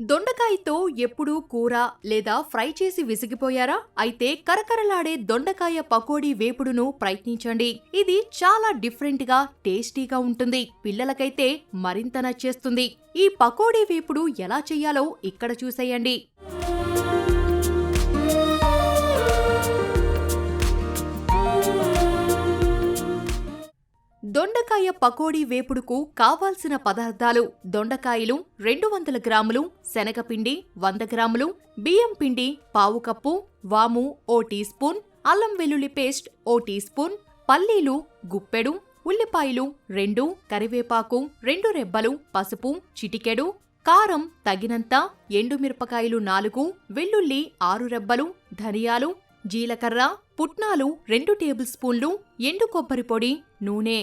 దొండకాయతో ఎప్పుడూ కూర లేదా ఫ్రై చేసి విసిగిపోయారా? అయితే కరకరలాడే దొండకాయ పకోడీ వేపుడును ప్రయత్నించండి. ఇది చాలా డిఫరెంట్ గా టేస్టీగా ఉంటుంది. పిల్లలకైతే మరింత నచ్చేస్తుంది. ఈ పకోడీ వేపుడు ఎలా చెయ్యాలో ఇక్కడ చూసేయండి. దొండకాయ పకోడీ వేపుడుకు కావాల్సిన పదార్థాలు: దొండకాయలు 200 గ్రాములు, శనగపిండి 100 గ్రాములు, బియ్యం పిండి పావు కప్పు, వాము ఓ టీ స్పూన్, అల్లం వెల్లుల్లి పేస్ట్ ఓ టీ స్పూన్, పల్లీలు గుప్పెడు, ఉల్లిపాయలు 2, కరివేపాకు 2 రెబ్బలు, పసుపు చిటికెడు, కారం తగినంత, ఎండుమిరపకాయలు 4, వెల్లుల్లి 6 రెబ్బలు, ధనియాలు, జీలకర్ర, పుట్నాలు 2 టేబుల్ స్పూన్లు, ఎండు కొబ్బరి పొడి, నూనె.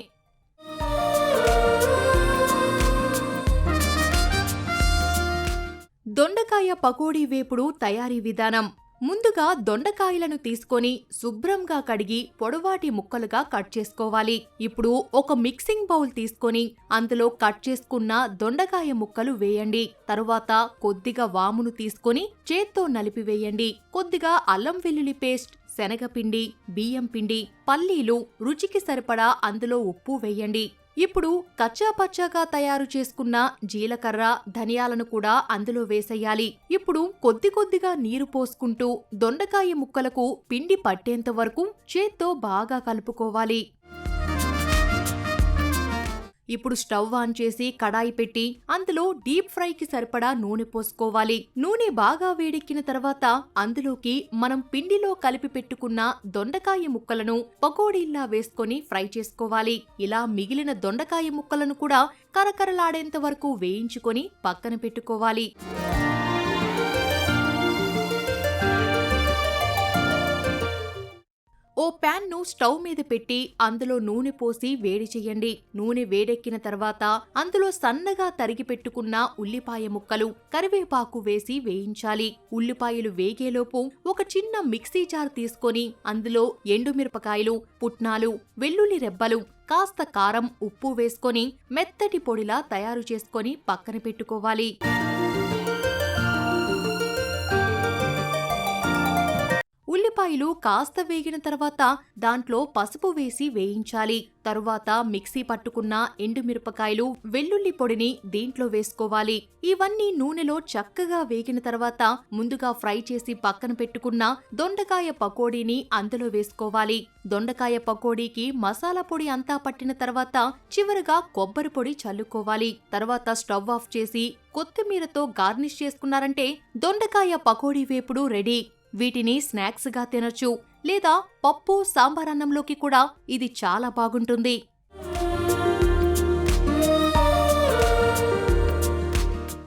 దొండకాయ పకోడీ వేపుడు తయారీ విధానం: ముందుగా దొండకాయలను తీసుకొని శుభ్రంగా కడిగి పొడవాటి ముక్కలుగా కట్ చేసుకోవాలి. ఇప్పుడు ఒక మిక్సింగ్ బౌల్ తీసుకొని అందులో కట్ చేసుకున్న దొండకాయ ముక్కలు వేయండి. తరువాత కొద్దిగా వామును తీసుకొని చేత్తో నలిపివేయండి. కొద్దిగా అల్లం వెల్లుల్లి పేస్ట్, శనగపిండి, బియ్యం పిండి, పల్లీలు, రుచికి సరిపడా అందులో ఉప్పు వేయండి. ఇప్పుడు కచ్చాపచ్చాగా తయారు చేసుకున్న జీలకర్ర, ధనియాలను కూడా అందులో వేసేయాలి. ఇప్పుడు కొద్ది కొద్దిగా నీరు పోసుకుంటూ దొండకాయ ముక్కలకు పిండి పట్టేంత వరకు చేత్తో బాగా కలుపుకోవాలి. ఇప్పుడు స్టవ్ ఆన్ చేసి కడాయి పెట్టి అందులో డీప్ ఫ్రైకి సరిపడా నూనె పోసుకోవాలి. నూనె బాగా వేడెక్కిన తర్వాత అందులోకి మనం పిండిలో కలిపి పెట్టుకున్న దొండకాయ ముక్కలను పకోడీల్లా వేసుకొని ఫ్రై చేసుకోవాలి. ఇలా మిగిలిన దొండకాయ ముక్కలను కూడా కరకరలాడేంత వరకు వేయించుకొని పక్కన పెట్టుకోవాలి. ఓ ప్యాన్ ను స్టవ్ మీద పెట్టి అందులో నూనె పోసి వేడి చెయ్యండి. నూనె వేడెక్కిన తర్వాత అందులో సన్నగా తరిగి పెట్టుకున్న ఉల్లిపాయ ముక్కలు, కరివేపాకు వేసి వేయించాలి. ఉల్లిపాయలు వేగేలోపు ఒక చిన్న మిక్సీ జార్ తీసుకొని అందులో ఎండుమిరపకాయలు, పుట్నాలు, వెల్లుల్లి రెబ్బలు, కాస్త కారం, ఉప్పు వేసుకొని మెత్తటి పొడిలా తయారు చేసుకొని పక్కన పెట్టుకోవాలి. ఉల్లిపాయలు కాస్త వేగిన తర్వాత దాంట్లో పసుపు వేసి వేయించాలి. తరువాత మిక్సీ పట్టుకున్న ఎండుమిరపకాయలు, వెల్లుల్లి పొడిని దీంట్లో వేసుకోవాలి. ఇవన్నీ నూనెలో చక్కగా వేగిన తర్వాత ముందుగా ఫ్రై చేసి పక్కన పెట్టుకున్న దొండకాయ పకోడీని అందులో వేసుకోవాలి. దొండకాయ పకోడీకి మసాలా పొడి అంతా పట్టిన తర్వాత చివరగా కొబ్బరి పొడి చల్లుకోవాలి. తర్వాత స్టవ్ ఆఫ్ చేసి కొత్తిమీరతో గార్నిష్ చేసుకున్నారంటే దొండకాయ పకోడీ వేపుడు రెడీ. వీటిని స్నాక్స్ గా తినొచ్చు, లేదా పప్పు సాంబార్ అన్నంలోకి కూడా ఇది చాలా బాగుంటుంది.